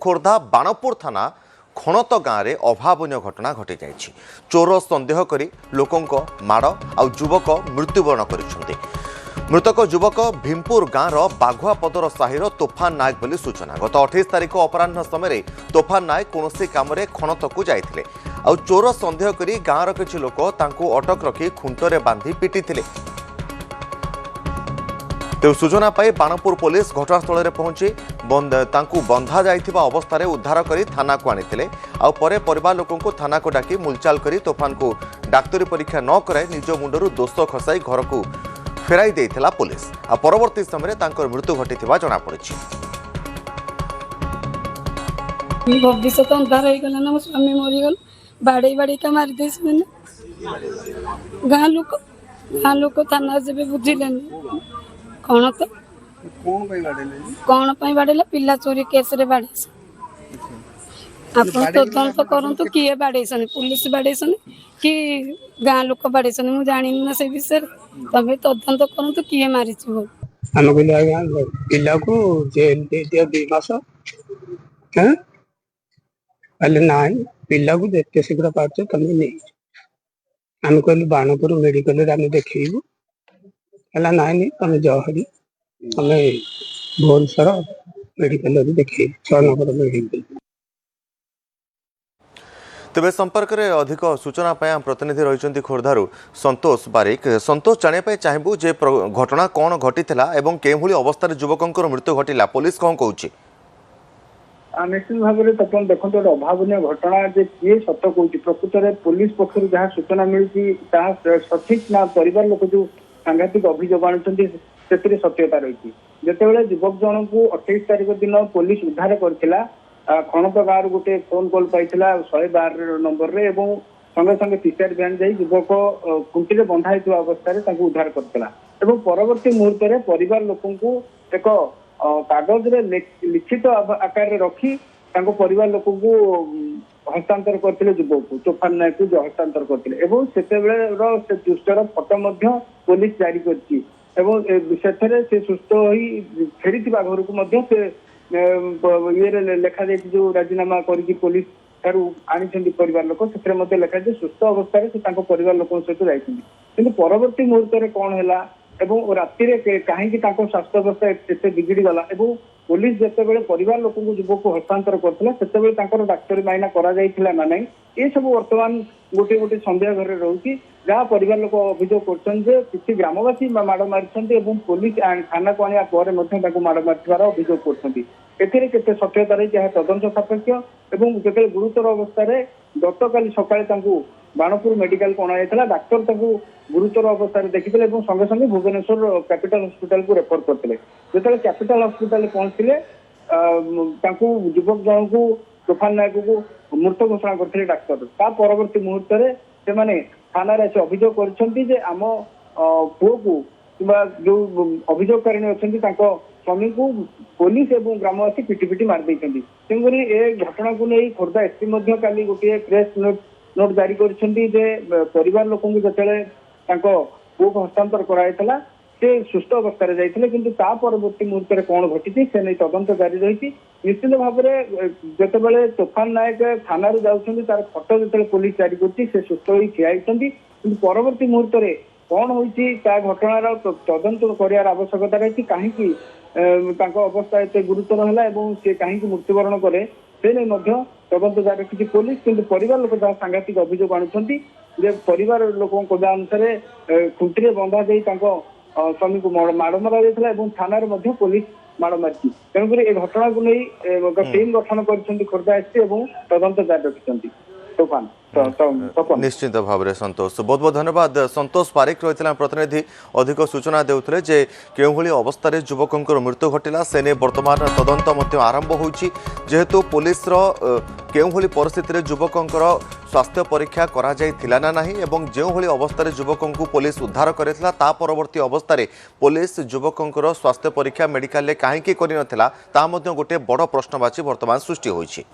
खोर्धा बाणपुर थाना खणत गाँव में अभावन घटना घटी जाइछि। चोर सन्देह करी लोकंक माड़ आ युवक मृत्युवरण कर मृतक युवक भीमपुर गाँव बाघुआपदर साहिर तोफान नायक बोली सूचना। गत 28 तारिख अपराह्न समय तोफान नायक कौन काम खणत को जाते आ चोर सन्देह करी गाँवर किछि लोक तांको अटक रखी खुंटरे बांधी पिटी थिले। तेणु सूचना पाई बाणपुर पुलिस घटनास्थल में पहुंची बंधा जाइथिबा अवस्था उद्धार कर थाना को आनी आउे परिवार लोकों को थाना को डाकी मुलचाल कर तोफान को डाक्तरी परीक्षा न कराई निज मुंडरू दोष खसाई घर को फेराई देइथिला पुलिस। आ परवर्ती समय तांकर मृत्यु घटिथिबा जणा पड़िछि। भविष्य अंधार हो गला ना मो स्वामी मरीगल बाड़े बाड़े का मारी दे गाँ लोक थाना जब बुझिले कौन तो कौन बाड़ेला पिला चोरी केस रे बाड़े आप तदंत करतु किए बाड़ेसन पुलिस बाड़ेसन कि गाँ लोक बाड़ेसन मु जानी ना से विषय तबे तदंत करतु किए मारी आम कहले पिला को जेल दे दिया 2 मास कहले ना पिला को देखते शीघ्र पार्छ तुम नहीं आम कहलु बाणपुर मेडिकल आम देखू कहला ना तुम जहरी तुम भुवनेश्वर मेडिकल देखे 6 नंबर मेडिकल। तेज संपर्क में अधिक सूचना आम प्रतिनिधि रही खोर्धारू संतोष बारिक। संतोष जानापी चाहबू जे घटना कौन घटी के अवस्था युवकों मृत्यु घटला पुलिस कौन कहूँ? निश्चित भाव में तपन देखो गोटे अभावन घटना जे किए सत कहूँ प्रकृत में पुलिस पक्ष जहाँ सूचना मिली सठिक ना परिवार लोक जो सांघातिक अभियोग आणुଛନ୍ତି से सत्यता रही। जितेबाला युवक जन को 28 तारिख दिन पुलिस उद्धार करथिला खणत गाँव गोटे फोन कॉल पाई 112 नंबर रे एवं संगे संगे टीचर भ्यान जाई युवक खुंटी रे बंधा होता अवस्था उद्धार करथिला एवं परवर्ती मुहूर्त में परिवार लोकों को एक कागज रे लिखित आकार रे रखी परिवार लोकों को हस्तांतर करथिले युवक को तोफान नायक को हस्तांतर करथिले एवं सेतेबेले से दुष्टर फोटो पुलिस जारी करछि एवं से सुस्थ होई फेरीथिबा घर को मध्य से ये लेखा जाए जो राजीनामा करके पुलिस ठारू आनी परिवार लोक से लेखा जाए सुस्थ अवस्था से परिवार लोक सहित जाइछन्ति परवर्ती मुहूर्त में कौन है एवं राति कहीं स्वास्थ्य अवस्था एत बिगड़ी गला एवं पुलिस जितेबाला परिवार लोक युवक को हस्तांतर करते डाक्तरी माइना करा ना नहीं ये सब वर्तमान गोटे गोटे सन्देह घर रोचे जहाँ परिवार लोक अभियोग कर ग्रामवासी माड़ मारी पुलिस थाना को आने पर माड़ मार अभियोग कर सत्यता रही जहाँ तदंत सापेक्ष एवं जो गुरुतर अवस्था गत काली सका बाणपुर मेडिकल को अणाई डाक्तर गुरुतर अवस्था देखते संगे संगे भुवनेश्वर कैपिटल हॉस्पिटल को रेफर करते जो कैपिटल हॉस्पिटल पहुंचते युवक जन को तोफान नायक को मृत घोषणा करते डाक्तर परवर्ती मुहूर्त से थाना अभियोग करम पुओ को जो अभियोगकारिणी अच्छा स्वामी को पुलिस एवं ग्रामवासी पिटी पिटी मारी तेणुक ए घटना को नहीं खोर्धा एसपी गोटे प्रेस नोट जारी कर परिवार लोक पुओ को हस्तांतर कराइला से सुस्थ अवस्था जाइए कि परवर्ती मुहूर्त में कौन घटी से नहीं तदंत जारी रही। निश्चित भाव में जितेबाला तोफान नायक थाना जाऊँच तार फटो जो पुलिस जारी कर सुस्थ हो ठिया परवर्ती मुहूर्त में कौन होती घटनार तदंत करार आवश्यकता रही कहीं अवस्था एत गुरुतर है सी कहीं मृत्युवरण करे से नहीं तदंत जारी रखी पुलिस किंतु परिवार लोक जहाँ सांघातिक अभियोग आणुଛନ୍ତି परिवार लोकों अनुसार खुंटी बंधा जाई स्वामी को माड़ मरा जाता थाना पुलिस माड़ मारी तेणुक ए घटना को नहीं टीम गठन कर खोर्धा एसपी तदंत जारी रखिंट तोफान निश्चित भाव में संतोष बहुत बहुत धन्यवाद। संतोष पारिक रही प्रतिनिधि अधिक सूचना देउथिले जे केउभली अवस्था युवकों मृत्यु घटिला से ने वर्तमान तदंत आरंभ होइछि जेहेतु पुलिस केउभली परिस्थिति युवकों स्वास्थ्य परीक्षा करा जाइथिला ना नाही एवं जेउभली अवस्था युवकों पुलिस उद्धार करथिला ता परवर्ती अवस्था पुलिस युवकों स्वास्थ्य परीक्षा मेडिकल ले काहेकि करि नथिला ता मध्ये गोटे बड़ प्रश्नवाची वर्तमान सृष्टि होइछि।